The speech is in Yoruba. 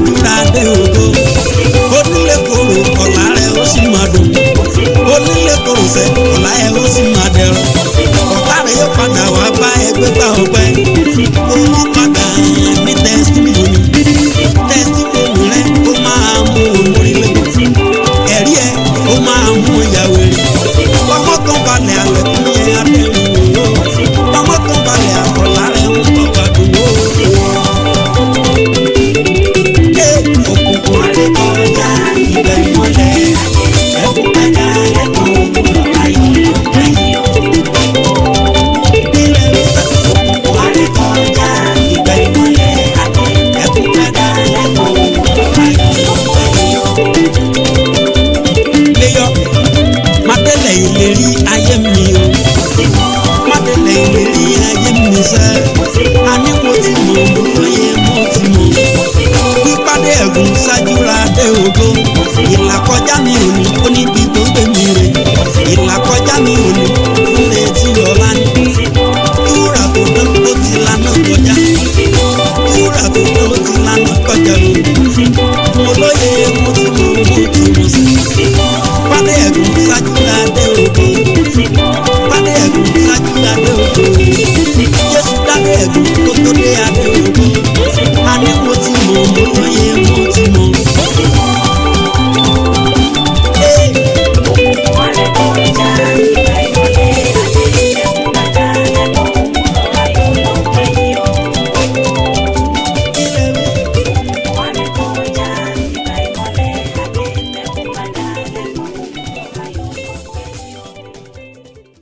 ṣáájúra dé ògo onílé koro ọ̀la rẹ̀ ó sì máa dùn onílé koro sẹ́ ọ̀la ẹ̀ ó sì máa dẹ̀rọ̀ ọ̀tá rẹ̀ yóò padà wá bá ẹgbẹ́ gbà ọpẹ́ ó yí padà ní testimony rẹ̀ ó máa mú orílẹ̀ ẹ̀rí ẹ̀ ó máa mú ìyàwó rẹ̀ ọmọ kan balẹ̀ àlẹ́ fún yẹn adẹ́rìn wò ó ọmọ kan balẹ̀ àkọlà rẹ̀ ń bọ̀ wá dùn ó. Òkùnkùn rẹ̀ kọjá ibẹ̀ ìmọ̀lẹ̀ ẹ̀kú padà lẹ́kọ̀ọ́ òwúrọ̀ ayọ̀ ló gbẹ̀yìn o. Òkùnkùn rẹ̀ kọjá ibẹ̀ ìmọ̀lẹ̀ ẹ̀kú padà lẹ́kọ̀ọ́ òwúrọ̀ ayọ̀ ló gbẹ̀yìn o. Léyọ̀ mátẹ̀lẹ̀ ìlérí ayé mi o mátẹ̀lẹ̀ ìlérí ayé mi sẹ́ àní mo ti mọ̀ lóye mo ti mọ̀ pípàdé ẹ̀gùn ṣáájúra dé ògo ìlàkọjá mi ò ní ó níbi tó gbé mi rè ìlàkọjá mi ò ní fún etí ọ̀la ní ìwúrà tó dán ó ti lànà kọjá ìwúrà tó dán ó ti lànà kọjá o.